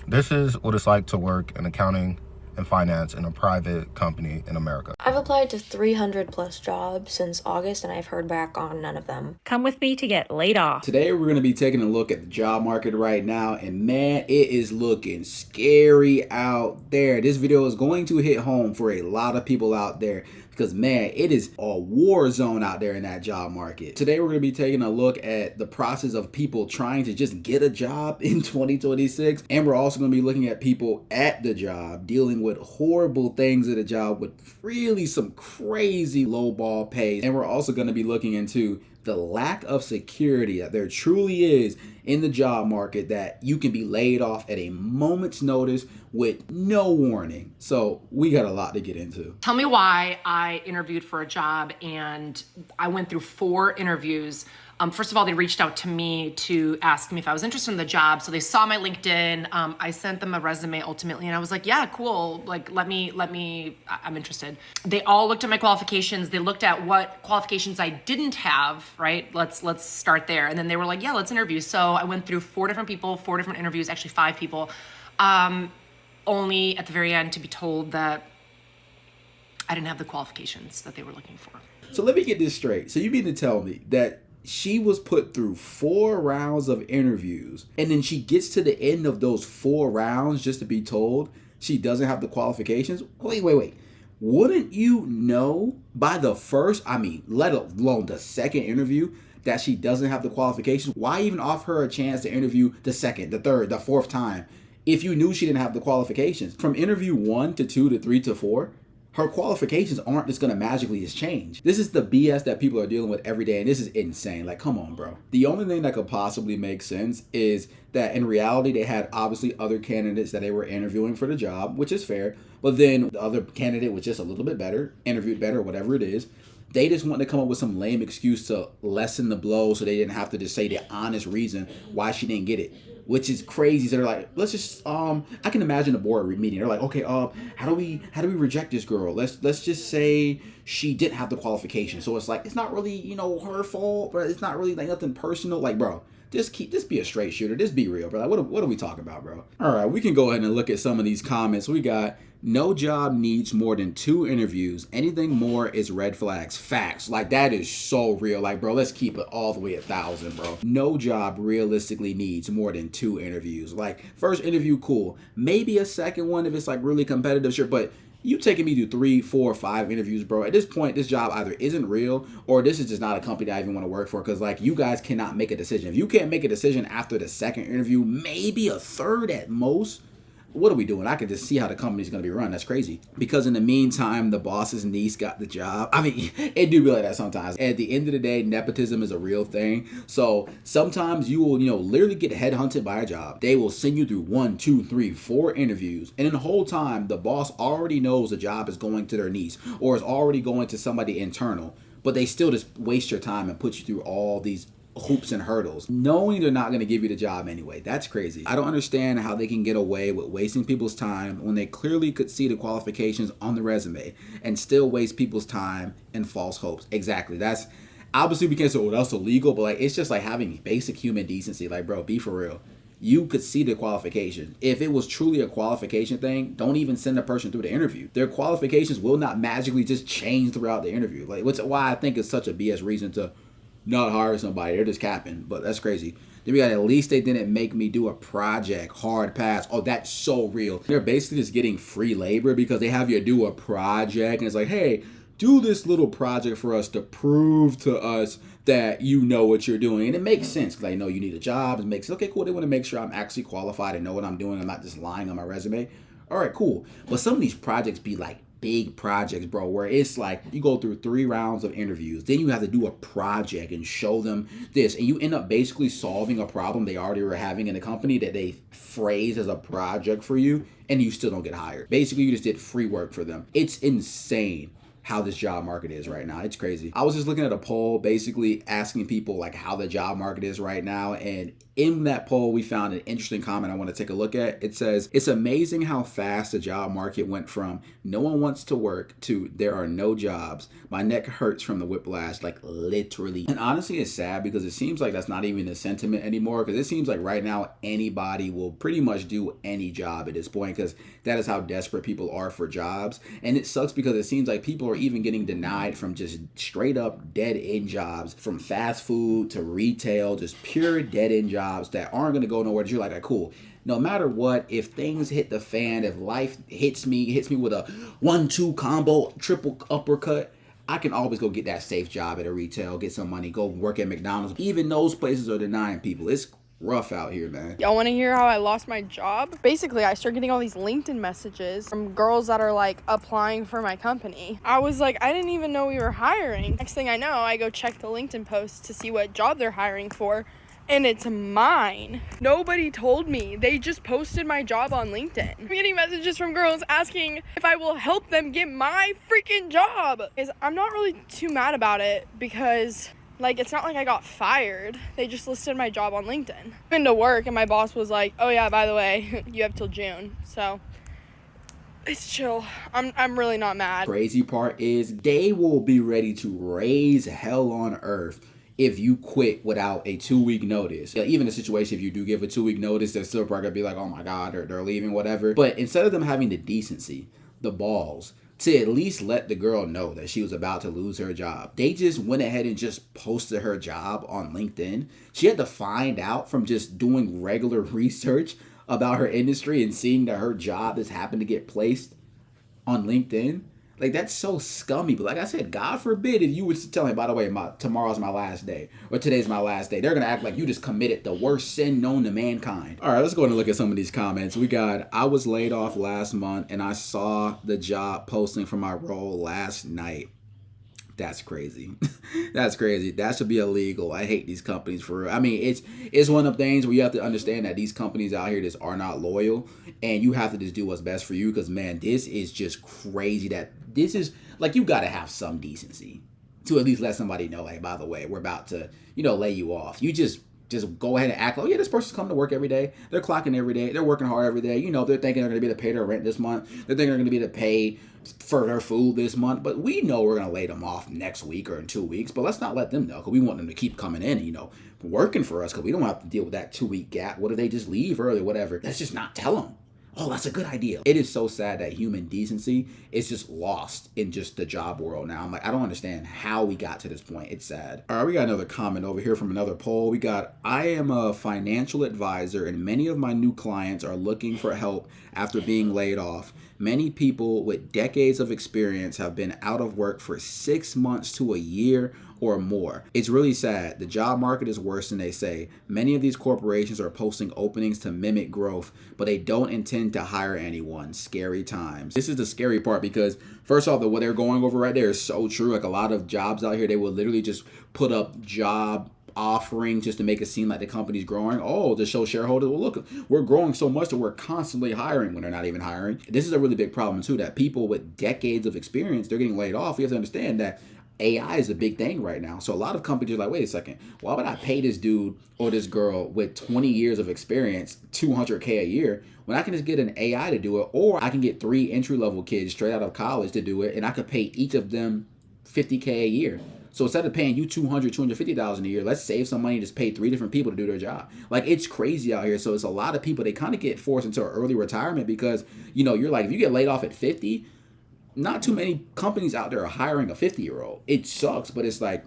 This is what it's like to work in accounting and finance in a private company in America. I've applied to 300 plus jobs since August and I've heard back on none of them. Come with me to get laid off. Today we're going to be taking a look at the job market right now, and man, it is looking scary out there. This video is going to hit home for a lot of people out there because man, it is a war zone out there in that job market. Today we're going to be taking a look at the process of people trying to just get a job in 2026, and we're also going to be looking at people at the job dealing with horrible things at a job with really some crazy lowball pays, and we're also going to be looking into the lack of security that there truly is in the job market, that you can be laid off at a moment's notice with no warning. So we got a lot to get into. Tell me why I interviewed for a job and I went through 4 interviews. First of all, they reached out to me to ask me if I was interested in the job. So they saw my LinkedIn. I sent them a resume ultimately, and I was like, yeah, cool. Like, let me, I'm interested. They all looked at my qualifications. They looked at what qualifications I didn't have, right? Let's start there. And then they were like, yeah, let's interview. So I went through 4 different people, 4 different interviews, actually 5 people. Only at the very end to be told that I didn't have the qualifications that they were looking for. So let me get this straight. So you mean to tell me that she was put through 4 rounds of interviews, and then she gets to the end of those 4 rounds just to be told she doesn't have the qualifications? Wait. Wouldn't you know by the first, let alone the second interview, that she doesn't have the qualifications? Why even offer her a chance to interview the second, the third, the 4th time if you knew she didn't have the qualifications? From interview 1 to 2 to 3 to 4, her qualifications aren't just going to magically just change. This is the BS that people are dealing with every day, and this is insane. Like, come on, bro. The only thing that could possibly make sense is that in reality, they had obviously other candidates that they were interviewing for the job, which is fair, but then the other candidate was just a little bit better, interviewed better, whatever it is. They just wanted to come up with some lame excuse to lessen the blow so they didn't have to just say the honest reason why she didn't get it, which is crazy. So they're like, let's just, I can imagine the board meeting. They're like, okay, how do we reject this girl? Let's just say she didn't have the qualification. So it's like, it's not really, her fault, but it's not really like nothing personal. Like, bro, just be a straight shooter. Just be real, bro. Like, what are we talking about, bro? All right, we can go ahead and look at some of these comments. We got, no job needs more than 2 interviews. Anything more is red flags. Facts. Like, that is so real. Like, bro, let's keep it all the way 1,000, bro. No job realistically needs more than 2 interviews. Like, first interview, cool. Maybe a second one if it's like really competitive, sure. But you taking me to 3, 4, 5 interviews, bro. At this point, this job either isn't real or this is just not a company that I even want to work for, because like, you guys cannot make a decision. If you can't make a decision after the second interview, maybe a 3rd at most, what are we doing? I can just see how the company's going to be run. That's crazy. Because in the meantime, the boss's niece got the job. It do be like that sometimes. At the end of the day, nepotism is a real thing. So sometimes you will, literally get headhunted by a job. They will send you through 1, 2, 3, 4 interviews. And in the whole time, the boss already knows the job is going to their niece or is already going to somebody internal. But they still just waste your time and put you through all these hoops and hurdles, knowing they're not going to give you the job anyway. That's crazy. I don't understand how they can get away with wasting people's time when they clearly could see the qualifications on the resume and still waste people's time and false hopes. Exactly. That's obviously, we can't say, oh, that's illegal, but like, it's just like having basic human decency. Like, bro, be for real. You could see the qualification. If it was truly a qualification thing, don't even send a person through the interview. Their qualifications will not magically just change throughout the interview. Like, which why I think it's such a BS reason to not hire somebody. They're just capping, but that's crazy. Then we got, at least they didn't make me do a project. Hard pass. Oh, that's so real. They're basically just getting free labor because they have you do a project, and it's like, hey, do this little project for us to prove to us that you know what you're doing. And it makes sense because I know you need a job. It makes, okay, cool. They want to make sure I'm actually qualified and know what I'm doing. I'm not just lying on my resume. All right, cool. But some of these projects be like big projects, bro, where it's like you go through 3 rounds of interviews, then you have to do a project and show them this, and you end up basically solving a problem they already were having in the company that they phrased as a project for you, and you still don't get hired. Basically, you just did free work for them. It's insane how this job market is right now. It's crazy. I was just looking at a poll basically asking people like how the job market is right now, and In that poll, we found an interesting comment I want to take a look at. It says, it's amazing how fast the job market went from no one wants to work to there are no jobs. My neck hurts from the whiplash, like literally. And honestly, it's sad because it seems like that's not even a sentiment anymore, because it seems like right now anybody will pretty much do any job at this point, because that is how desperate people are for jobs. And it sucks because it seems like people are even getting denied from just straight up dead end jobs, from fast food to retail, just pure dead end jobs that aren't going to go nowhere. You're like, cool, no matter what, if things hit the fan, if life hits me with a 1-2 combo, triple uppercut, I can always go get that safe job at a retail, get some money, go work at McDonald's. Even those places are denying people. It's rough out here, man. Y'all want to hear how I lost my job? Basically, I started getting all these LinkedIn messages from girls that are like applying for my company. I was like, I didn't even know we were hiring. Next thing I know, I go check the LinkedIn post to see what job they're hiring for, and it's mine. Nobody told me. They just posted my job on LinkedIn. I'm getting messages from girls asking if I will help them get my freaking job. I'm not really too mad about it because, like, it's not like I got fired. They just listed my job on LinkedIn. I've been to work and my boss was like, oh yeah, by the way, you have till June. So it's chill. I'm really not mad. Crazy part is they will be ready to raise hell on earth if you quit without a 2-week notice. Even a situation, if you do give a 2-week notice, they're still probably gonna be like, oh my God, they're leaving, whatever. But instead of them having the decency, the balls, to at least let the girl know that she was about to lose her job, they just went ahead and just posted her job on LinkedIn. She had to find out from just doing regular research about her industry and seeing that her job has happened to get placed on LinkedIn. Like, that's so scummy. But like I said, God forbid if you was to tell me, by the way, tomorrow's my last day, or today's my last day. They're going to act like you just committed the worst sin known to mankind. All right, let's go ahead and look at some of these comments. We got, I was laid off last month and I saw the job posting for my role last night. That's crazy. That's crazy. That should be illegal. I hate these companies for real. I mean, it's one of the things where you have to understand that these companies out here just are not loyal, and you have to just do what's best for you, because, man, this is just crazy. That this is, like, you got to have some decency to at least let somebody know, hey, by the way, we're about to, lay you off. You just go ahead and act like, oh yeah, this person's coming to work every day. They're clocking every day. They're working hard every day. They're thinking they're going to be able to pay their rent this month. They're thinking they're going to be able to pay for their food this month. But we know we're going to lay them off next week or in 2 weeks. But let's not let them know, because we want them to keep coming in and, working for us, because we don't have to deal with that 2-week gap. What if they just leave early, whatever? Let's just not tell them. Oh, that's a good idea. It is so sad that human decency is just lost in just the job world now. I'm like, I don't understand how we got to this point. It's sad. All right, we got another comment over here from another poll. We got, I am a financial advisor and many of my new clients are looking for help after being laid off. Many people with decades of experience have been out of work for 6 months to a year or more. It's really sad. The job market is worse than they say. Many of these corporations are posting openings to mimic growth, but they don't intend to hire anyone. Scary times. This is the scary part, because first off, what they're going over right there is so true. Like, a lot of jobs out here, they will literally just put up job offering just to make it seem like the company's growing. Oh, to show shareholders, well, look, we're growing so much that we're constantly hiring, when they're not even hiring. This is a really big problem too, that people with decades of experience, they're getting laid off. You have to understand that AI is a big thing right now. So a lot of companies are like, wait a second, why would I pay this dude or this girl with 20 years of experience $200K a year when I can just get an AI to do it, or I can get 3 entry-level kids straight out of college to do it, and I could pay each of them $50K a year. So instead of paying you $250,000 a year, let's save some money and just pay 3 different people to do their job. Like, it's crazy out here. So it's a lot of people, they kind of get forced into an early retirement because, you're like, if you get laid off at 50, not too many companies out there are hiring a 50-year-old. It sucks, but it's like,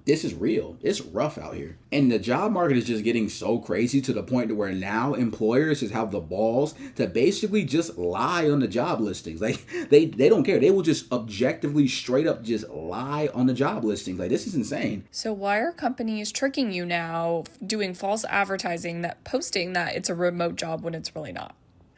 this is real. It's rough out here. And the job market is just getting so crazy to the point to where now employers just have the balls to basically just lie on the job listings. Like, they don't care. They will just objectively straight up just lie on the job listings. Like, this is insane. So why are companies tricking you now, doing false advertising, that posting that it's a remote job when it's really not?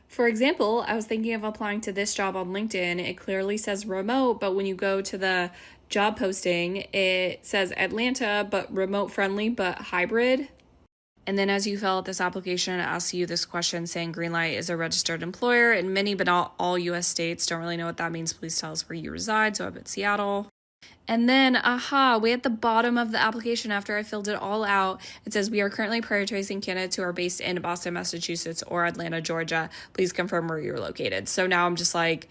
For example, I was thinking of applying to this job on LinkedIn. It clearly says remote, but when you go to the job posting, it says Atlanta, but remote friendly, but hybrid. And then as you fill out this application, it asks you this question saying Greenlight is a registered employer, and many but not all U.S. states don't really know what that means. Please tell us where you reside. So I put Seattle. And then, way at the bottom of the application, after I filled it all out, it says, we are currently prioritizing candidates who are based in Boston, Massachusetts, or Atlanta, Georgia. Please confirm where you're located. So now I'm just like,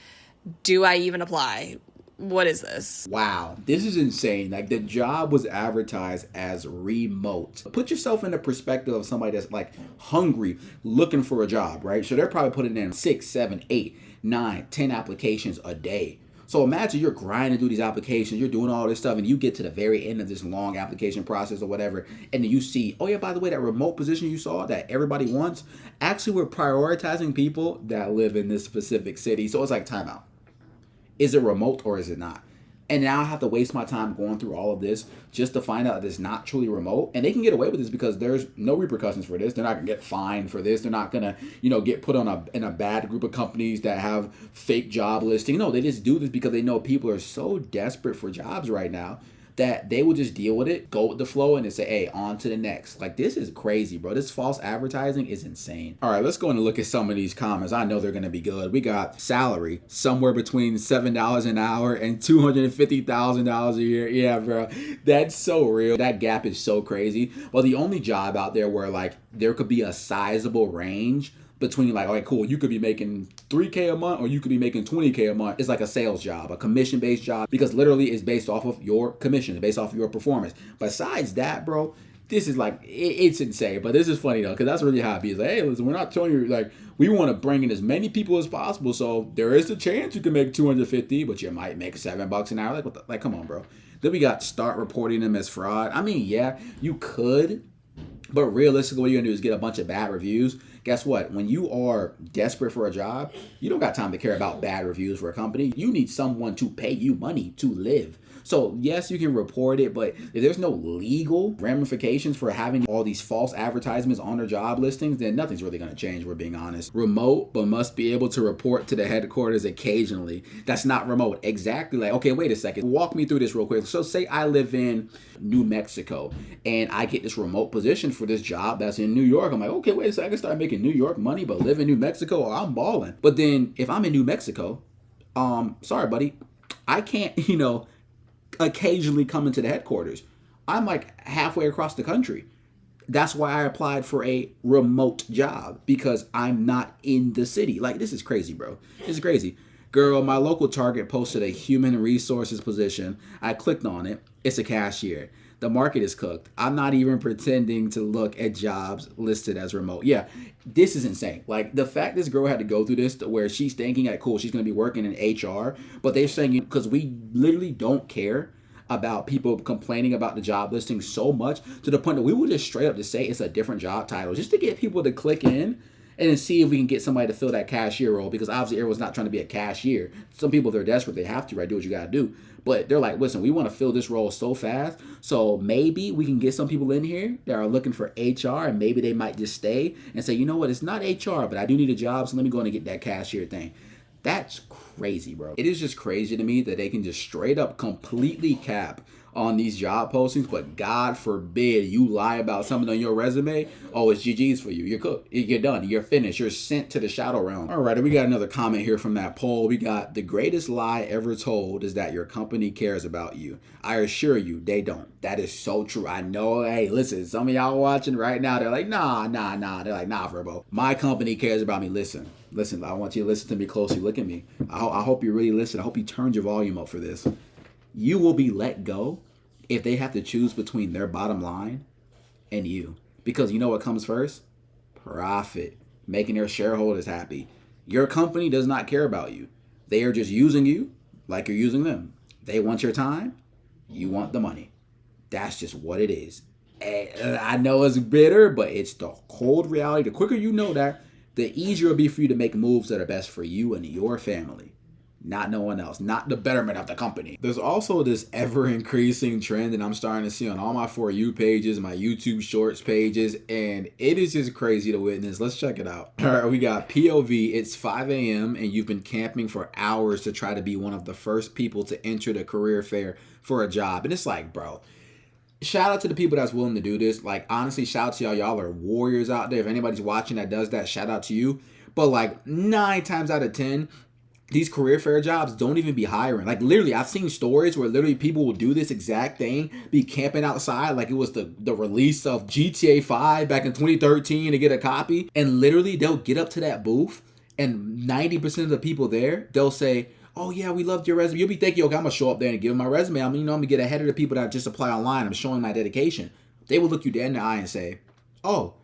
do I even apply? What is this? Wow, this is insane. Like, the job was advertised as remote. Put yourself in the perspective of somebody that's like hungry, looking for a job, right? So they're probably putting in 6, 7, 8, 9, 10 applications a day. So imagine you're grinding through these applications, you're doing all this stuff, and you get to the very end of this long application process or whatever, and then you see, oh yeah, by the way, that remote position you saw that everybody wants, actually we're prioritizing people that live in this specific city. So it's like, timeout. Is it remote or is it not? And now I have to waste my time going through all of this just to find out that it's not truly remote. And they can get away with this because there's no repercussions for this. They're not gonna get fined for this. They're not gonna, get put on in a bad group of companies that have fake job listing. No, they just do this because they know people are so desperate for jobs right now that they will just deal with it, go with the flow, and then say, hey, on to the next. Like, this is crazy, bro. This false advertising is insane. All right, let's go and look at some of these comments. I know they're going to be good. We got salary somewhere between $7 an hour and $250,000 a year. Yeah, bro, that's so real. That gap is so crazy. Well, the only job out there where, like, there could be a sizable range between, like, all right, cool, you could be making $3K a month or you could be making $20K a month. It's like a sales job, a commission-based job, because literally it's based off of your commission, it's based off of your performance. Besides that, bro, this is like, it's insane. But this is funny though, because that's really how it be. It's like, hey, listen, we're not telling you, like, we want to bring in as many people as possible. So there is a chance you can make 250, but you might make $7 an hour. Like, like, come on, bro. Then we got start reporting them as fraud. I mean, yeah, you could, but realistically, what you're gonna do is get a bunch of bad reviews. Guess what? When you are desperate for a job, you don't got time to care about bad reviews for a company. You need someone to pay you money to live. So yes, you can report it, but if there's no legal ramifications for having all these false advertisements on their job listings, then nothing's really going to change, we're being honest. Remote, but must be able to report to the headquarters occasionally. That's not remote. Exactly. Like, okay, wait a second. Walk me through this real quick. So say I live in New Mexico and I get this remote position for this job that's in New York. I'm like, okay, wait a second. I can start making New York money, but live in New Mexico, or I'm balling. But then if I'm in New Mexico, sorry, buddy, I can't, occasionally come into the headquarters. I'm like halfway across the country. That's why I applied for a remote job, because I'm not in the city. Like, this is crazy, bro. This is crazy. Girl, my local Target posted a human resources position. I clicked on it. It's a cashier. The market is cooked. I'm not even pretending to look at jobs listed as remote. Yeah, this is insane. Like, the fact this girl had to go through this to where she's thinking, like, cool, she's going to be working in HR, but they're saying, because we literally don't care about people complaining about the job listing so much to the point that we will just straight up just say it's a different job title just to get people to click in and then see if we can get somebody to fill that cashier role, because obviously everyone's not trying to be a cashier. Some people, they're desperate, they have to, right? Do what you got to do. But they're like, listen, we want to fill this role so fast, so maybe we can get some people in here that are looking for HR, and maybe they might just stay and say, you know what, it's not HR, but I do need a job, so let me go in and get that cashier thing. That's crazy, bro. It is just crazy to me that they can just straight up completely cap on these job postings, but God forbid you lie about something on your resume. Oh, it's GG's for you. You're cooked. You're done. You're finished. You're sent to the shadow realm. All right, we got another comment here from that poll. We got, the greatest lie ever told is that your company cares about you. I assure you, they don't. That is so true. I know. Hey, listen, some of y'all watching right now, they're like, nah. They're like, nah, Verbo. My company cares about me. Listen, I want you to listen to me closely. Look at me. I hope you really listen. I hope you turned your volume up for this. You will be let go if they have to choose between their bottom line and you. Because you know what comes first? Profit. Making their shareholders happy. Your company does not care about you. They are just using you like you're using them. They want your time. You want the money. That's just what it is. And I know it's bitter, but it's the cold reality. The quicker you know that, the easier it'll be for you to make moves that are best for you and your family. Not no one else, not the betterment of the company. There's also this ever-increasing trend that I'm starting to see on all my For You pages, my YouTube Shorts pages, and it is just crazy to witness. Let's check it out. All right, we got POV. It's 5 a.m. and you've been camping for hours to try to be one of the first people to enter the career fair for a job. And it's like, bro, shout out to the people that's willing to do this. Like, honestly, shout out to y'all. Y'all are warriors out there. If anybody's watching that does that, shout out to you. But like 9 times out of 10, these career fair jobs don't even be hiring. Like literally, I've seen stories where literally people will do this exact thing, be camping outside like it was the release of GTA 5 back in 2013 to get a copy. And literally they'll get up to that booth and 90% of the people there, they'll say, oh yeah, we loved your resume. You'll be thinking, okay, I'm gonna show up there and give them my resume. I'm gonna get ahead of the people that just apply online. I'm showing my dedication. They will look you dead in the eye and say, oh,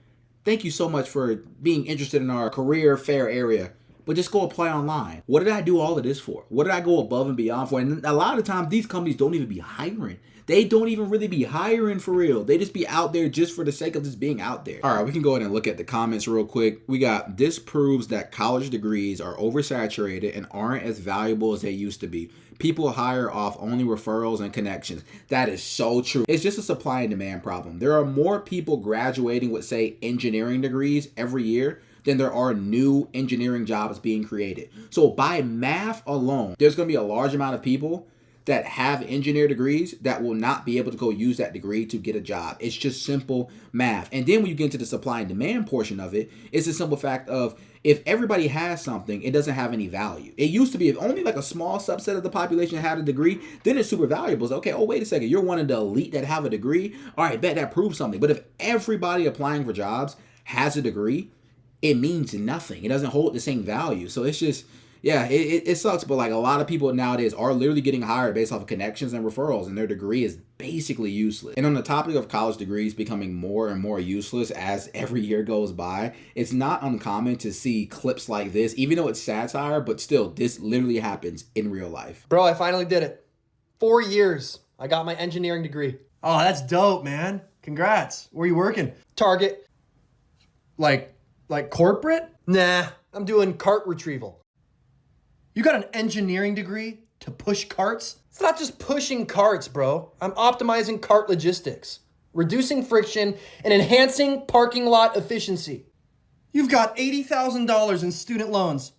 thank you so much for being interested in our career fair area, but just go apply online. What did I do all of this for? What did I go above and beyond for? And a lot of times these companies don't even be hiring. They don't even really be hiring for real. They just be out there just for the sake of just being out there. All right, we can go ahead and look at the comments real quick. We got, this proves that college degrees are oversaturated and aren't as valuable as they used to be. People hire off only referrals and connections. That is so true. It's just a supply and demand problem. There are more people graduating with, say, engineering degrees every year than there are new engineering jobs being created. So by math alone, there's gonna be a large amount of people that have engineer degrees that will not be able to go use that degree to get a job. It's just simple math. And then when you get into the supply and demand portion of it, it's a simple fact of, if everybody has something, it doesn't have any value. It used to be if only like a small subset of the population had a degree, then it's super valuable. It's okay, oh, wait a second, you're one of the elite that have a degree. All right, bet that proves something. But if everybody applying for jobs has a degree, it means nothing. It doesn't hold the same value. So it's just, yeah, it sucks. But like a lot of people nowadays are literally getting hired based off of connections and referrals, and their degree is basically useless. And on the topic of college degrees becoming more and more useless as every year goes by, it's not uncommon to see clips like this, even though it's satire, but still, this literally happens in real life. Bro, I finally did it. 4 years. I got my engineering degree. Oh, that's dope, man. Congrats. Where are you working? Target. Like corporate? Nah, I'm doing cart retrieval. You got an engineering degree to push carts? It's not just pushing carts, bro. I'm optimizing cart logistics, reducing friction, and enhancing parking lot efficiency. You've got $80,000 in student loans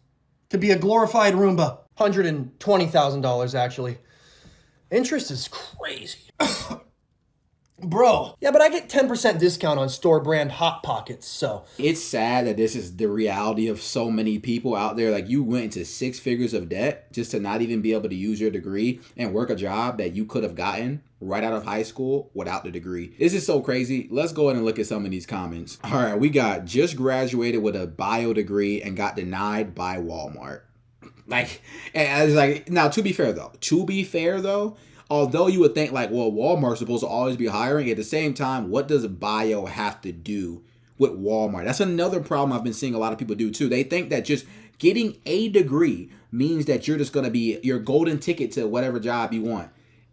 to be a glorified Roomba. $120,000, actually. Interest is crazy. Bro. Yeah, but I get 10% discount on store brand Hot Pockets, so. It's sad that this is the reality of so many people out there. Like, you went into 6 figures of debt just to not even be able to use your degree and work a job that you could have gotten right out of high school without the degree. This is so crazy. Let's go ahead and look at some of these comments. All right, we got, just graduated with a bio degree and got denied by Walmart. Like, and it's like, now to be fair though, although you would think like, well, Walmart's supposed to always be hiring, at the same time, what does a bio have to do with Walmart? That's another problem I've been seeing a lot of people do too. They think that just getting a degree means that you're just going to be your golden ticket to whatever job you want.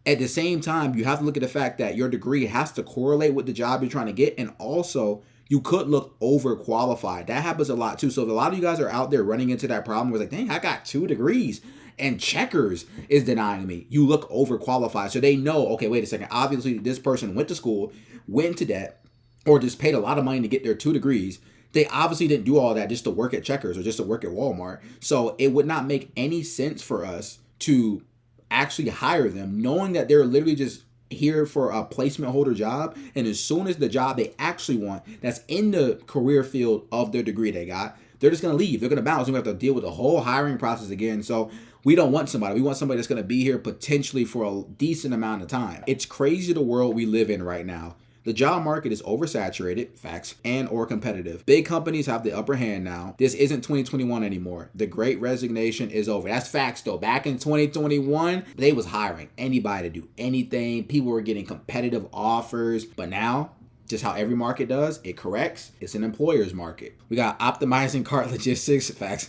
At the same time, you have to look at the fact that your degree has to correlate with the job you're trying to get, and also you could look overqualified. That happens a lot too. So if a lot of you guys are out there running into that problem where it's like, dang, I got 2 degrees and Checkers is denying me, you look overqualified. So they know, okay, wait a second, obviously this person went to school, went into debt, or just paid a lot of money to get their 2 degrees. They obviously didn't do all that just to work at Checkers or just to work at Walmart. So it would not make any sense for us to actually hire them, knowing that they're literally just here for a placement holder job. And as soon as the job they actually want that's in the career field of their degree they got, they're just going to leave. They're going to bounce. We have to deal with the whole hiring process again. So we don't want somebody. We want somebody that's going to be here potentially for a decent amount of time. It's crazy the world we live in right now. The job market is oversaturated, facts, and or competitive. Big companies have the upper hand now. This isn't 2021 anymore. The Great Resignation is over. That's facts though. Back in 2021, they was hiring anybody to do anything. People were getting competitive offers. But now, just how every market does, it corrects. It's an employer's market. We got optimizing cart logistics, facts,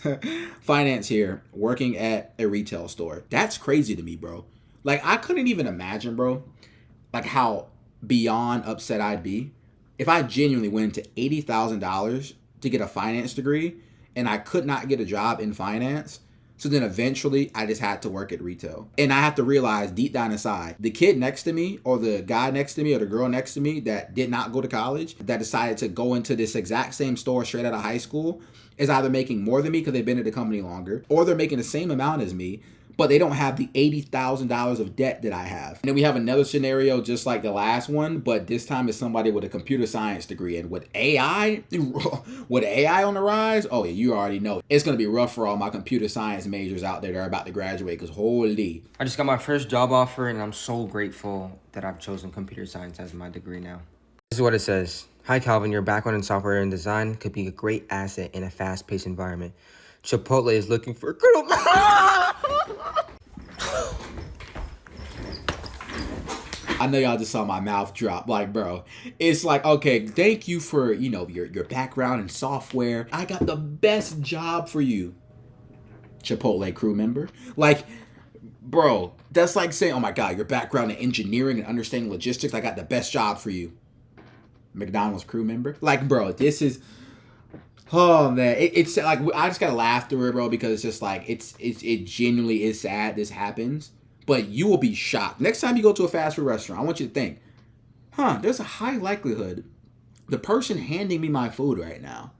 finance here, working at a retail store. That's crazy to me, bro. Like, I couldn't even imagine, bro, like how beyond upset I'd be if I genuinely went into $80,000 to get a finance degree and I could not get a job in finance. So then eventually I just had to work at retail. And I have to realize deep down inside, the kid next to me or the guy next to me or the girl next to me that did not go to college, that decided to go into this exact same store straight out of high school, is either making more than me because they've been at the company longer, or they're making the same amount as me, but they don't have the $80,000 of debt that I have. And then we have another scenario just like the last one, but this time it's somebody with a computer science degree. And with AI, on the rise, oh yeah, you already know. It's going to be rough for all my computer science majors out there that are about to graduate, because holy. I just got my first job offer, and I'm so grateful that I've chosen computer science as my degree now. This is what it says. Hi, Calvin. Your background in software and design could be a great asset in a fast-paced environment. Chipotle is looking for I know y'all just saw my mouth drop. Like, bro, it's like, okay, thank you for, your background in software. I got the best job for you, Chipotle crew member. Like, bro, that's like saying, oh my God, your background in engineering and understanding logistics, I got the best job for you, McDonald's crew member. Like, bro, this is... Oh man, it's like I just gotta laugh through it, bro, because it's just like it genuinely is sad this happens. But you will be shocked next time you go to a fast food restaurant. I want you to think, there's a high likelihood the person handing me my food right now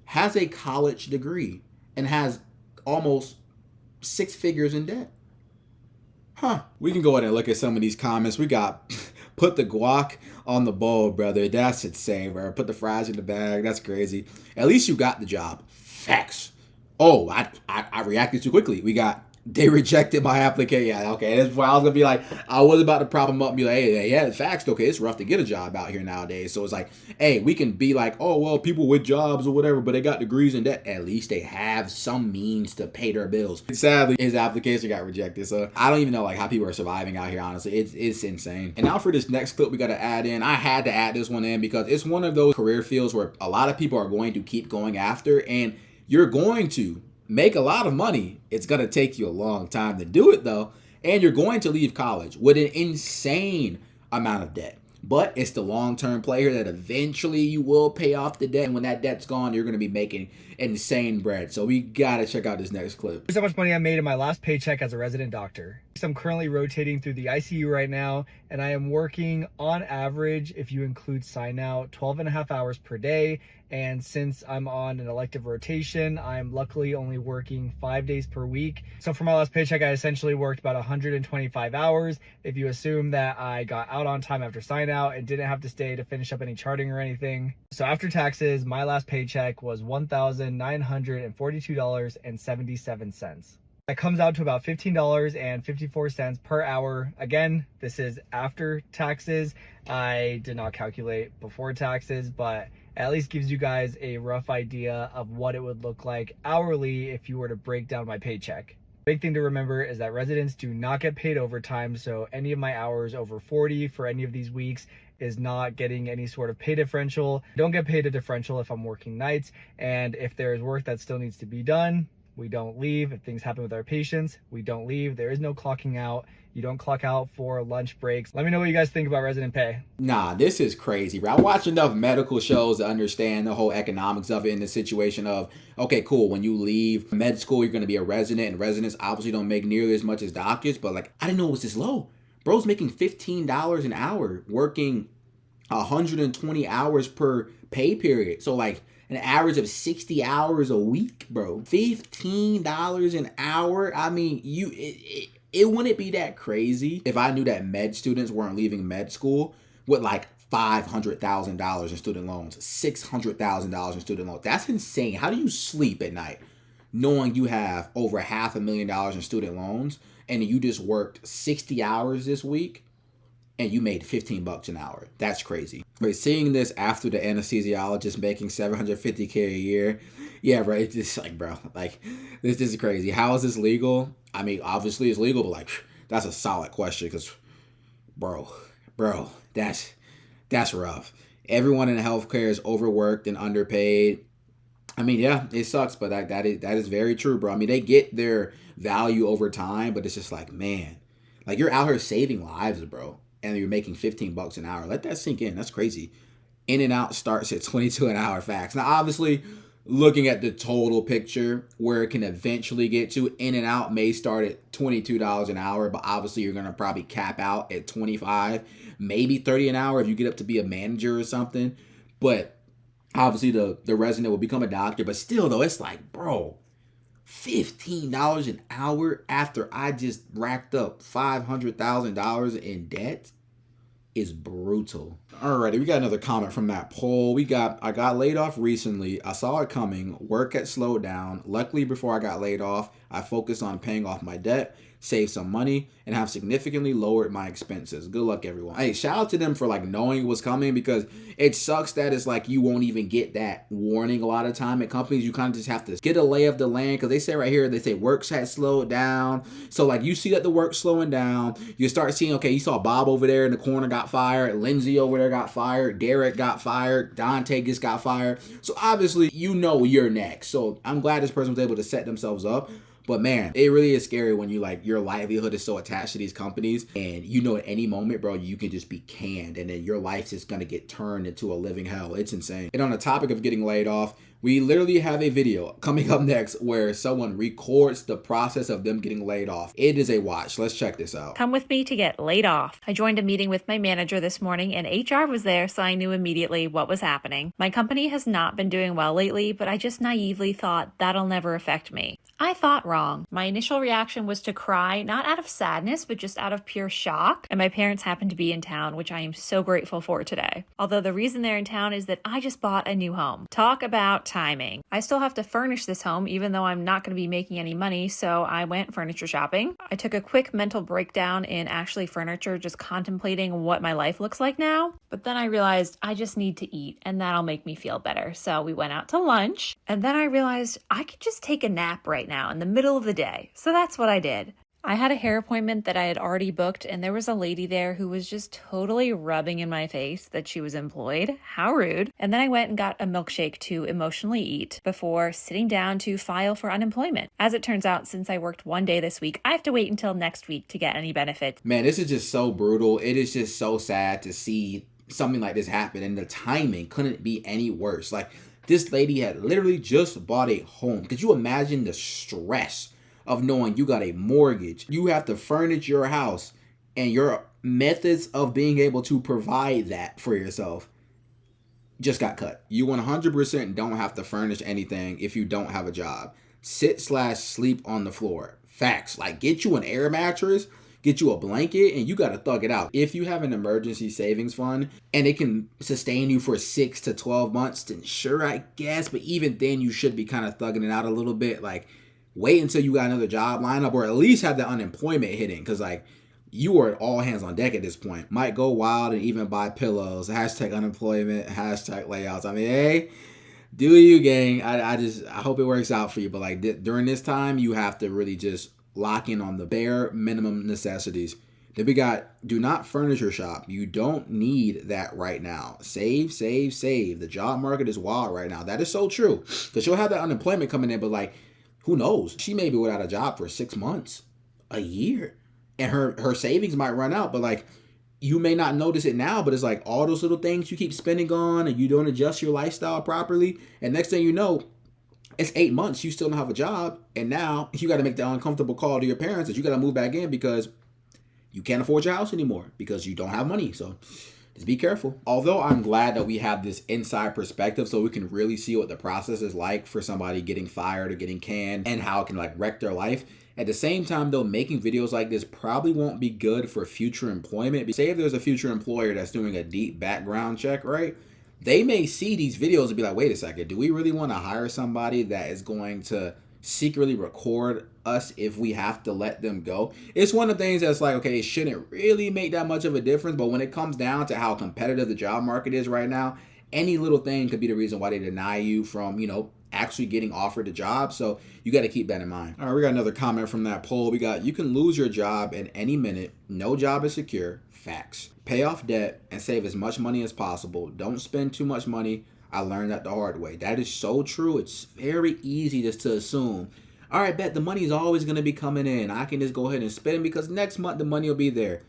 has a college degree and has almost 6 figures in debt. We can go ahead and look at some of these comments. We got put the guac on the bowl, brother. That's insane, bro. Put the fries in the bag. That's crazy. At least you got the job. Facts. Oh, I reacted too quickly. We got, they rejected my application. Yeah, okay. That's why I was going to be like, I was about to prop them up and be like, hey, yeah, facts. Okay, it's rough to get a job out here nowadays. So it's like, hey, we can be like, oh, well, people with jobs or whatever, but they got degrees in debt. At least they have some means to pay their bills. Sadly, his application got rejected. So I don't even know like how people are surviving out here, honestly. It's insane. And now for this next clip we got to add in. I had to add this one in because it's one of those career fields where a lot of people are going to keep going after, and you're going to make a lot of money. It's going to take you a long time to do it though. And you're going to leave college with an insane amount of debt. But it's the long-term play here that eventually you will pay off the debt. And when that debt's gone, you're going to be making insane bread. So we got to check out this next clip. Here's how much money I made in my last paycheck as a resident doctor. I'm currently rotating through the ICU right now, and I am working on average, if you include sign out, 12.5 hours per day. And since I'm on an elective rotation, I'm luckily only working 5 days per week. So for my last paycheck, I essentially worked about 125 hours. If you assume that I got out on time after sign out and didn't have to stay to finish up any charting or anything. So after taxes, my last paycheck was $1,942.77. That comes out to about $15.54 per hour. Again, this is after taxes. I did not calculate before taxes, but at least gives you guys a rough idea of what it would look like hourly if you were to break down my paycheck. Big thing to remember is that residents do not get paid overtime, so any of my hours over 40 for any of these weeks is not getting any sort of pay differential. Don't get paid a differential if I'm working nights, and if there is work that still needs to be done, we don't leave. If things happen with our patients, we don't leave. There is no clocking out. You don't clock out for lunch breaks. Let me know what you guys think about resident pay. Nah, this is crazy, bro. I watch enough medical shows to understand the whole economics of it in the situation of, okay, cool, when you leave med school, you're going to be a resident, and residents obviously don't make nearly as much as doctors, but like, I didn't know it was this low. Bro's making $15 an hour, working 120 hours per pay period. So like, an average of 60 hours a week, bro. $15 an hour. I mean, it wouldn't be that crazy if I knew that med students weren't leaving med school with like $500,000 in student loans, $600,000 in student loans. That's insane. How do you sleep at night knowing you have over $500,000 in student loans and you just worked 60 hours this week and you made $15 an hour? That's crazy. But seeing this after the anesthesiologist making $750K a year, yeah, bro, it's just like, bro, like, this is crazy. How is this legal? I mean, obviously it's legal, but like, that's a solid question because, bro, that's rough. Everyone in healthcare is overworked and underpaid. I mean, yeah, it sucks, but that is very true, bro. I mean, they get their value over time, but it's just like, man, like, you're out here saving lives, bro, and you're making $15 an hour. Let that sink in. That's crazy. In-N-Out starts at $22 an hour, facts. Now, obviously, looking at the total picture where it can eventually get to, In-N-Out may start at $22 an hour, but obviously you're going to probably cap out at $25, maybe $30 an hour if you get up to be a manager or something. But obviously the resident will become a doctor. But still, though, it's like, bro, $15 an hour after I just racked up $500,000 in debt is brutal. Alrighty, we got another comment from that poll. I got laid off recently. I saw it coming. Work had slowed down. Luckily, before I got laid off, I focused on paying off my debt, saved some money, and have significantly lowered my expenses. Good luck, everyone. Hey, shout out to them for like knowing it was coming, because it sucks that it's like you won't even get that warning a lot of time at companies. You kind of just have to get a lay of the land, because they say right here, they say works had slowed down. So like you see that the work's slowing down, you start seeing, okay, you saw Bob over there in the corner got fired, Lindsay over there got fired, Derek got fired, Dante just got fired. So obviously you know you're next. So I'm glad this person was able to set themselves up. But man, it really is scary when you like your livelihood is so attached to these companies, and you know at any moment, bro, you can just be canned, and then your life's just gonna get turned into a living hell. It's insane. And on the topic of getting laid off, we literally have a video coming up next where someone records the process of them getting laid off. It is a watch. Let's check this out. Come with me to get laid off. I joined a meeting with my manager this morning, and HR was there, so I knew immediately what was happening. My company has not been doing well lately, but I just naively thought that'll never affect me. I thought wrong. My initial reaction was to cry, not out of sadness, but just out of pure shock. And my parents happened to be in town, which I am so grateful for today. Although the reason they're in town is that I just bought a new home. Talk about timing. I still have to furnish this home, even though I'm not going to be making any money, so I went furniture shopping. I took a quick mental breakdown in actually furniture, just contemplating what my life looks like now. But then I realized I just need to eat, and that'll make me feel better. So we went out to lunch, and then I realized I could just take a nap right now in the middle of the day. So that's what I did. I had a hair appointment that I had already booked, and there was a lady there who was just totally rubbing in my face that she was employed. How rude. And then I went and got a milkshake to emotionally eat before sitting down to file for unemployment. As it turns out, since I worked one day this week, I have to wait until next week to get any benefits. Man, this is just so brutal. It is just so sad to see something like this happen, and the timing couldn't be any worse. Like, this lady had literally just bought a home. Could you imagine the stress of knowing you got a mortgage? You have to furnish your house, and your methods of being able to provide that for yourself just got cut. You 100% don't have to furnish anything if you don't have a job. Sit/sleep on the floor. Facts. Like, get you an air mattress, get you a blanket, and you got to thug it out. If you have an emergency savings fund and it can sustain you for 6 to 12 months, then sure, I guess. But even then, you should be kind of thugging it out a little bit. Like, wait until you got another job lined up, or at least have the unemployment hitting, because like you are all hands on deck at this point. Might go wild and even buy pillows. Hashtag unemployment, hashtag layouts. I mean, hey, do you, gang. I hope it works out for you. But like during this time, you have to really just lock in on the bare minimum necessities. Then we got, do not furniture shop. You don't need that right now. Save, save, save. The job market is wild right now. That is so true. Because you'll have that unemployment coming in, but like, who knows? She may be without a job for 6 months, a year. And her savings might run out, but like, you may not notice it now, but it's like all those little things you keep spending on, and you don't adjust your lifestyle properly. And next thing you know, it's 8 months, you still don't have a job. And now you got to make the uncomfortable call to your parents that you got to move back in because you can't afford your house anymore because you don't have money. So just be careful. Although I'm glad that we have this inside perspective so we can really see what the process is like for somebody getting fired or getting canned and how it can like wreck their life. At the same time though, making videos like this probably won't be good for future employment. Say if there's a future employer that's doing a deep background check, right? They may see these videos and be like, wait a second, do we really want to hire somebody that is going to secretly record us if we have to let them go? It's one of the things that's like, okay, it shouldn't really make that much of a difference, but when it comes down to how competitive the job market is right now, any little thing could be the reason why they deny you from, actually getting offered a job. So you got to keep that in mind. All right, we got another comment from that poll. We got, you can lose your job at any minute. No job is secure. Facts. Pay off debt and save as much money as possible. Don't spend too much money. I learned that the hard way. That is so true. It's very easy just to assume, all right, bet the money is always going to be coming in. I can just go ahead and spend it because next month the money will be there.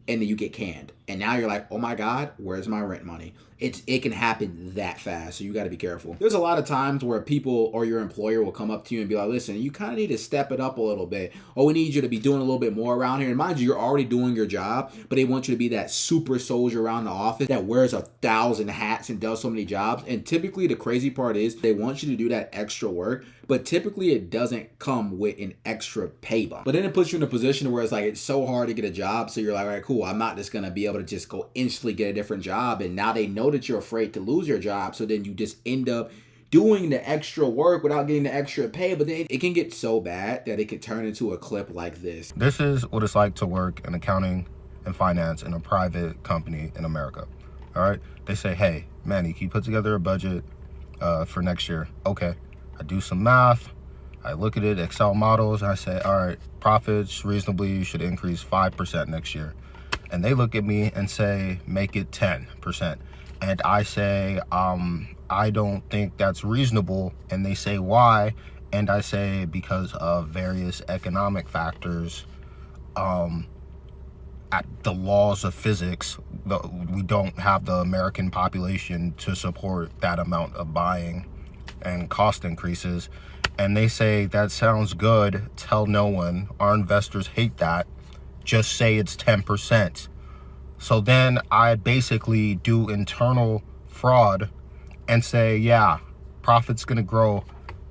and then you get canned. And now you're like, oh my God, where's my rent money? It can happen that fast, so you got to be careful. There's a lot of times where people or your employer will come up to you and be like, listen, you kind of need to step it up a little bit, or we need you to be doing a little bit more around here. And mind you, you're already doing your job, but they want you to be that super soldier around the office that wears 1,000 hats and does so many jobs. And typically the crazy part is they want you to do that extra work, but typically it doesn't come with an extra pay bump. But then it puts you in a position where it's like, it's so hard to get a job. So you're like, all right, cool. I'm not just going to be able to just go instantly get a different job. And now they know that you're afraid to lose your job. So then you just end up doing the extra work without getting the extra pay. But then it can get so bad that it can turn into a clip like this. This is what it's like to work in accounting and finance in a private company in America. All right. They say, hey, Manny, can you put together a budget for next year? Okay. I do some math. I look at it, Excel models, and I say, all right, profits reasonably should increase 5% next year. And they look at me and say, make it 10%. And I say, I don't think that's reasonable. And they say, why? And I say, because of various economic factors, at the laws of physics, we don't have the American population to support that amount of buying and cost increases. And they say, that sounds good, tell no one, our investors hate that, just say it's 10%. So then I basically do internal fraud and say, yeah, profit's gonna grow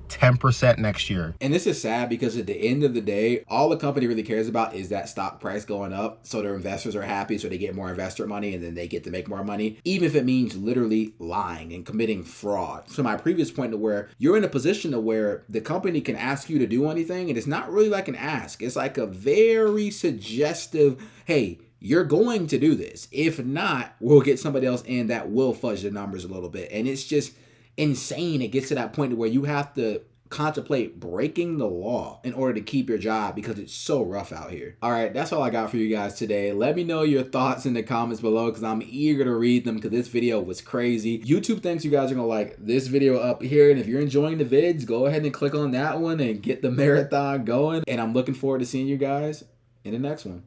10% next year. And this is sad because at the end of the day, all the company really cares about is that stock price going up, so their investors are happy, so they get more investor money, and then they get to make more money, even if it means literally lying and committing fraud. So my previous point to where you're in a position to where the company can ask you to do anything, and it's not really like an ask. It's like a very suggestive, hey, you're going to do this. If not, we'll get somebody else in that will fudge the numbers a little bit. And it's just insane. It gets to that point where you have to contemplate breaking the law in order to keep your job because it's so rough out here. All right, that's all I got for you guys today. Let me know your thoughts in the comments below because I'm eager to read them because this video was crazy. YouTube thinks you guys are gonna like this video up here, and if you're enjoying the vids, go ahead and click on that one and get the marathon going. And I'm looking forward to seeing you guys in the next one.